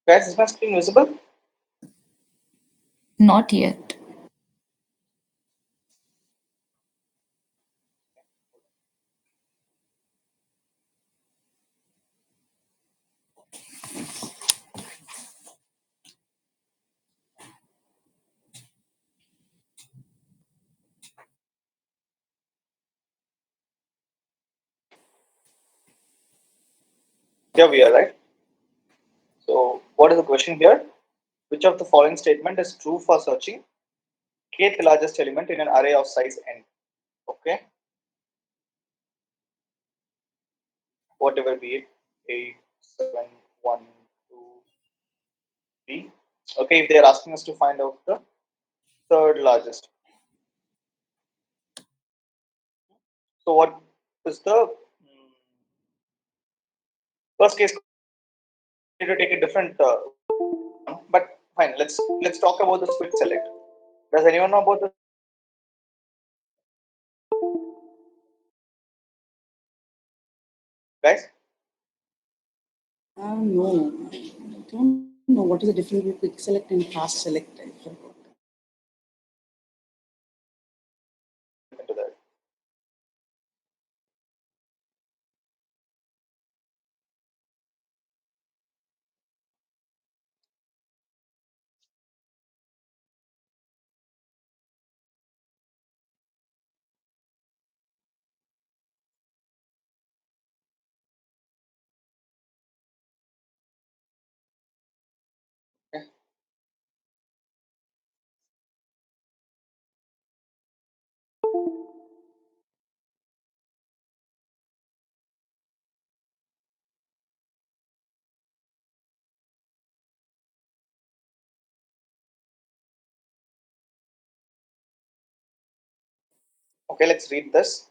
Guys, is my screen visible? Not yet. Here we are, right? So, what is the question here? Which of the following statement is true for searching kth largest element in an array of size n? Okay, whatever be it, 8, 7, 1, 2, 3. Okay, if they are asking us to find out the third largest. So, what is the first case? Need to take a different one, but fine. Let's talk about the quick select. Does anyone know about the guys? No, I don't know what is the difference between quick select and fast select. I forgot. Jump into that. Okay. Okay, let's read this.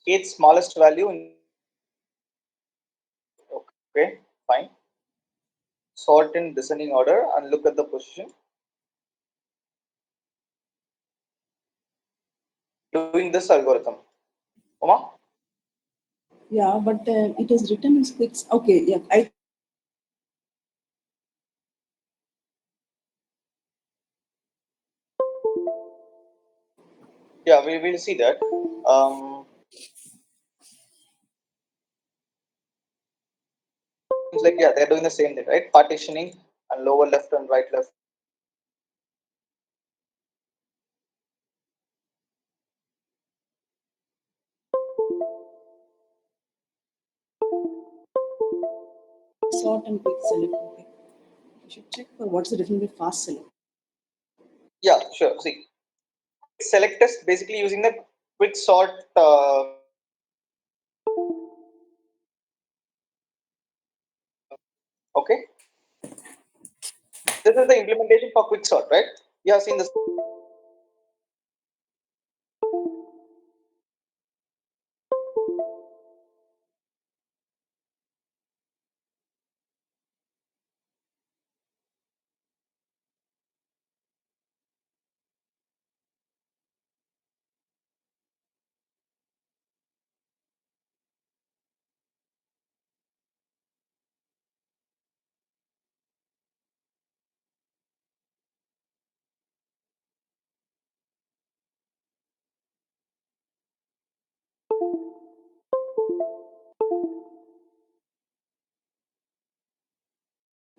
Kth smallest value in okay, fine. Sort in descending order and look at the position. Doing this algorithm. Uma? Yeah, but it is written as quick. Okay, yeah, I Yeah, we will see that. It's like yeah, they're doing the same thing, right? Partitioning and lower left and right left. sort and quick select. Okay. I should check for what's the difference between fast select. Yeah, sure. See, select is basically using the quick sort. Okay, this is the implementation for quick sort, right? You have seen this.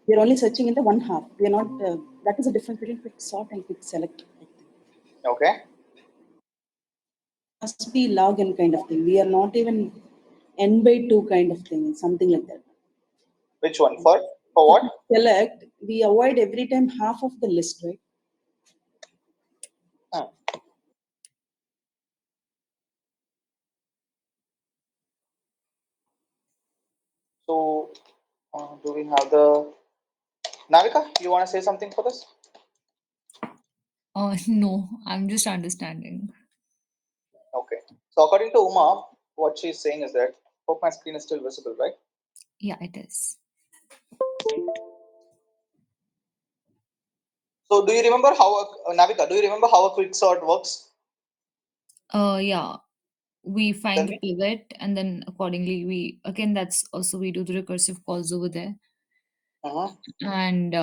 We are only searching in the one half. We are not. That is the difference between quick sort and quick select. I think. Okay, Must be log n kind of thing. We are not even n by two kind of thing. Something like that. which one for For what? quick select, we avoid every time half of the list, right? Hmm. So, do we have the Navika? You want to say something for this? No, I'm just understanding. Okay. So according to Uma, what she's saying is that hope my screen is still visible, right? Yeah, it is. So do you remember how Navika? Do you remember how a quick sort works? Yeah, we Tell find the me. pivot and then accordingly we again that's also we do the recursive calls over there. and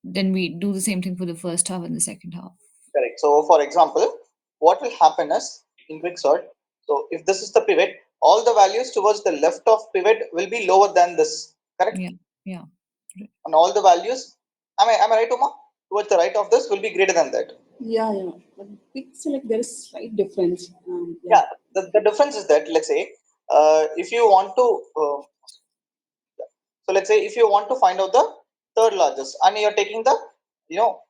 then we do the same thing for the first half and the second half. Correct. So, for example, what will happen is in quicksort. So, if this is the pivot, all the values towards the left of pivot will be lower than this. Correct. Yeah, yeah. And all the values, am I right, Uma? Towards the right of this will be greater than that. Yeah, yeah. But quick select, there is slight difference. Yeah. The difference is that, let's say, if you want to, so let's say if you want to find out the third largest, and you're taking the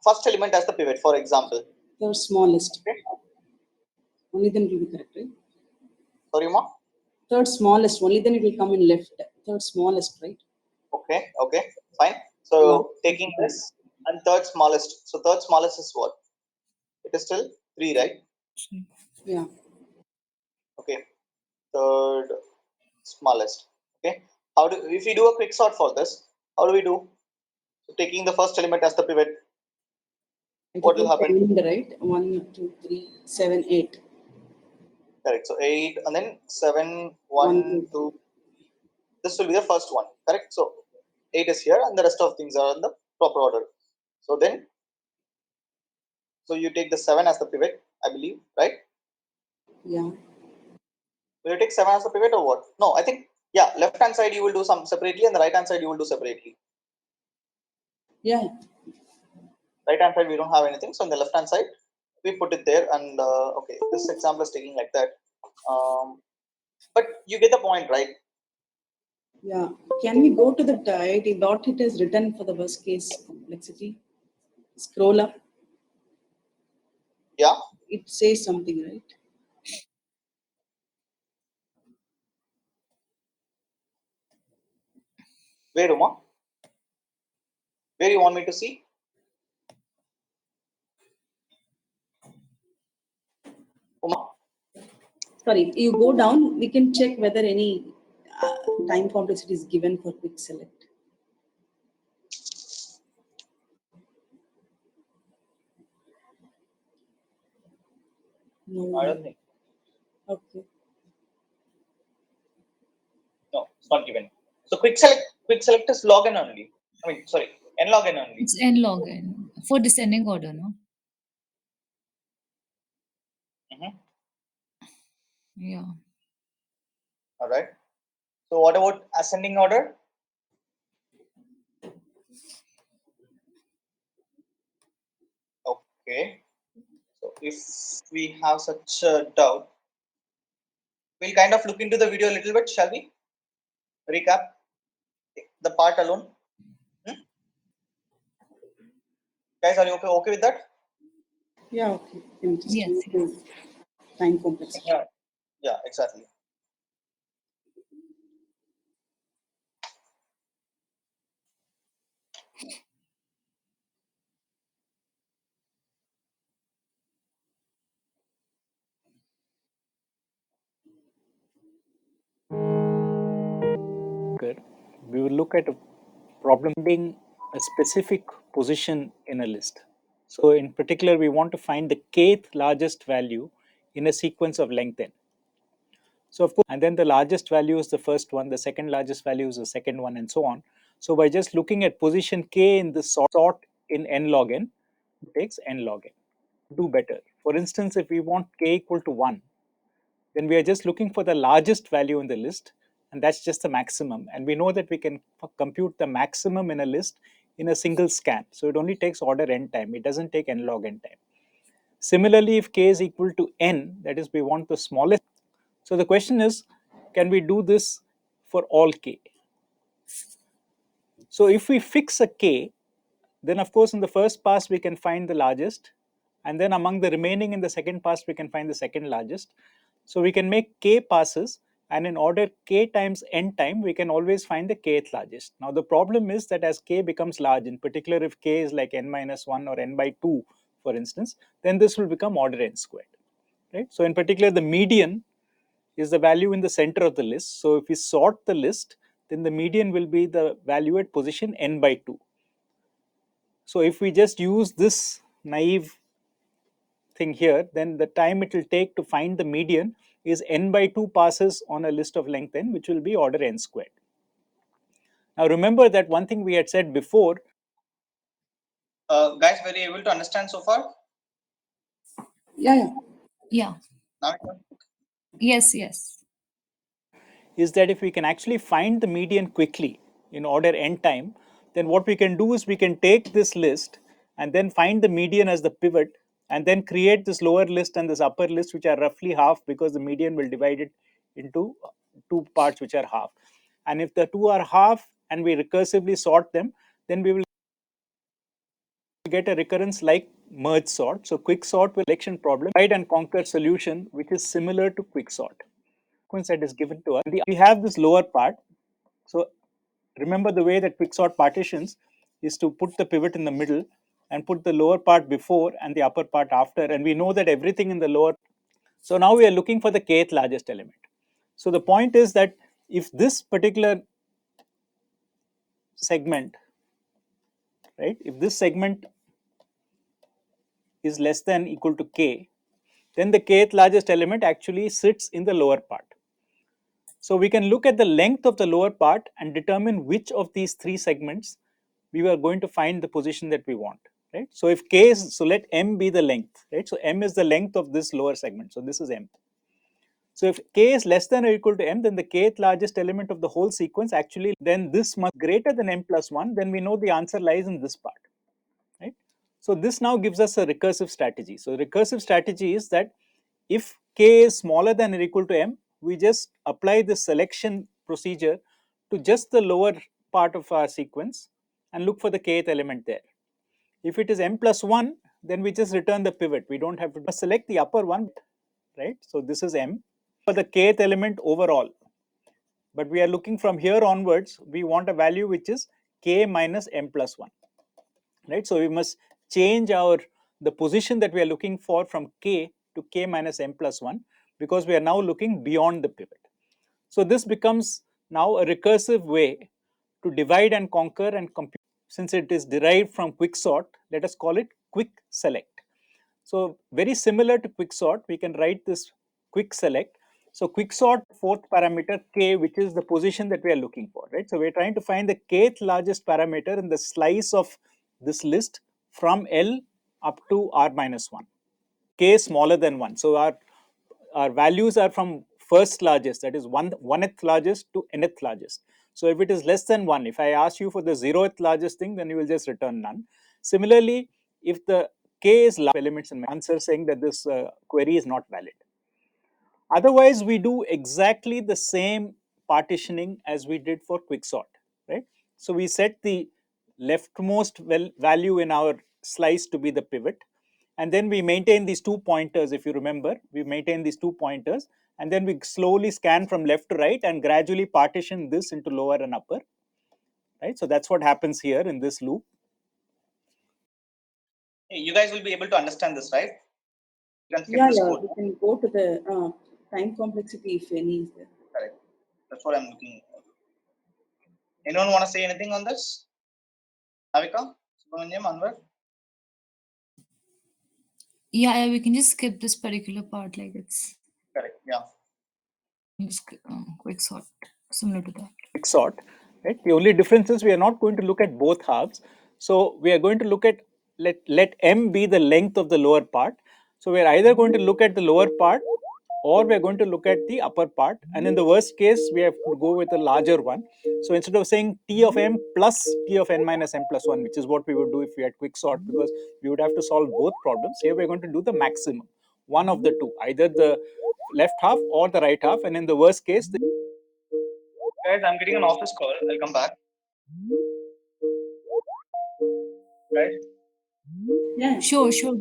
first element as the pivot, for example. The smallest. Okay. Only then it will be correct, right? Sorry, Uma. Third smallest. Only then it will come in left. Third smallest, right? Okay. Okay. Fine. So taking this and third smallest. So third smallest is what? It is still 3, right? Yeah. Okay. Third smallest. Okay. How do if we do a quick sort for this? How do we do? So taking the first element as the pivot, what will happen? End, right? 1, 2, 3, 7, 8. Correct. So 8 and then 7, 1, 1, 2. This will be the first one. Correct. So 8 is here and the rest of things are in the proper order. So then, so you take the 7 as the pivot, I believe, right? Yeah. Will you take 7 as the pivot or what? No, I think, yeah, left hand side you will do some separately and the right hand side you will do separately. Yeah. Right hand side we don't have anything, so on the left hand side we put it there, and okay, this example is taking like that. But you get the point, right? Yeah. Can we go to the IIT dot it is written for the worst case complexity? Scroll up. Yeah. It says something, right? Where, Uma? Where you want me to see? Uma? Sorry, you go down, we can check whether any time complexity is given for quick select. No. I don't think. Okay. No, it's not given. So quick select is log n only. I mean, sorry, n log n only. It's n log n for descending order, no? Yeah. All right. So what about ascending order? Okay. So if we have such a doubt, we'll kind of look into the video a little bit, shall we? Recap the part alone. Hmm? Guys, are you okay with that? Yeah, okay. Can just Yes, move yes. to time complexity. Yeah. Yeah, exactly. We will look at a problem finding a specific position in a list. So in particular, we want to find the kth largest value in a sequence of length n. So of course, and then the largest value is the first one, the second largest value is the second one, and so on. So by just looking at position k in the sort in n log n, it takes n log n. Do better. For instance, if we want k equal to 1, then we are just looking for the largest value in the list, and that's just the maximum. And we know that we can compute the maximum in a list in a single scan. So it only takes order n time. It doesn't take n log n time. Similarly, if k is equal to n, that is, we want the smallest. So the question is, can we do this for all k? So if we fix a k, then of course in the first pass we can find the largest, and then among the remaining in the second pass we can find the second largest. So we can make k passes, and in order k times n time we can always find the kth largest. Now the problem is that as k becomes large, in particular if k is like n minus 1 or n by 2 for instance, then this will become order n squared, right? So in particular the median is the value in the center of the list. So if we sort the list, then the median will be the value at position n by 2. So if we just use this naive thing here, then the time it will take to find the median is n by 2 passes on a list of length n, which will be order n squared. Now remember that one thing we had said before. Guys, were you able to understand so far? Yeah. Yeah. Now, Yes. Is that if we can actually find the median quickly in order n time, then what we can do is we can take this list and then find the median as the pivot and then create this lower list and this upper list, which are roughly half, because the median will divide it into two parts which are half. And if the two are half and we recursively sort them, then we will get a recurrence like merge sort. So quick sort will selection problem, divide and conquer solution, which is similar to quick sort. Sequence that is given to us. We have this lower part. So remember the way that quick sort partitions is to put the pivot in the middle and put the lower part before and the upper part after. And we know that everything in the lower. So now we are looking for the kth largest element. So the point is that if this particular segment, right, if this segment is less than equal to k, then the kth largest element actually sits in the lower part. So we can look at the length of the lower part and determine which of these three segments we are going to find the position that we want, right? So if k is, so let m be the length, right? So m is the length of this lower segment. So this is m. So if k is less than or equal to m, then the kth largest element of the whole sequence actually, then this must be greater than m plus 1, then we know the answer lies in this part, right? So this now gives us a recursive strategy. So the recursive strategy is that if k is smaller than or equal to m, we just apply the selection procedure to just the lower part of our sequence and look for the kth element there. If it is m plus 1, then we just return the pivot. We don't have to select the upper one, right? So this is m for the kth element overall. But we are looking from here onwards, we want a value which is k minus m plus 1, right? So we must change the position that we are looking for from k to k minus m plus 1, because we are now looking beyond the pivot. So this becomes now a recursive way to divide and conquer and compute. Since it is derived from quicksort, let us call it quick select. So very similar to quicksort, we can write this quick select. So quicksort fourth parameter k, which is the position that we are looking for, right? So we're trying to find the kth largest parameter in the slice of this list from L up to r minus 1. K smaller than 1. So our values are from first largest, that is 1th largest to nth largest. So if it is less than 1, if I ask you for the 0th largest thing, then you will just return none. Similarly, if the k is large elements in my answer saying that this query is not valid. Otherwise, we do exactly the same partitioning as we did for quicksort, right? So we set the leftmost value in our slice to be the pivot, and then we maintain these two pointers. If you remember, we maintain these two pointers, and then we slowly scan from left to right and gradually partition this into lower and upper, right? So that's what happens here in this loop. you guys will be able to understand this, right? You can skip Yeah, this yeah. code. We can go to the time complexity if any is there. Correct. That's what I'm looking for. Anyone want to say anything on this? Navika, Subramanyam, Anwar? Yeah, we can just skip this particular part, like it's Correct. Yeah. just quick sort, similar to that. Sort, right? The only difference is we are not going to look at both halves. So we are going to look at, let m be the length of the lower part. So we are either going to look at the lower part or we are going to look at the upper part. And in the worst case, we have to go with a larger one. So instead of saying t of m plus t of n minus m plus 1, which is what we would do if we had quick sort, because we would have to solve both problems. Here we're going to do the maximum, one of the two, either the left half or the right half. And in the worst case, Guys, I'm getting an office call. I'll come back. Right? Yeah. Sure.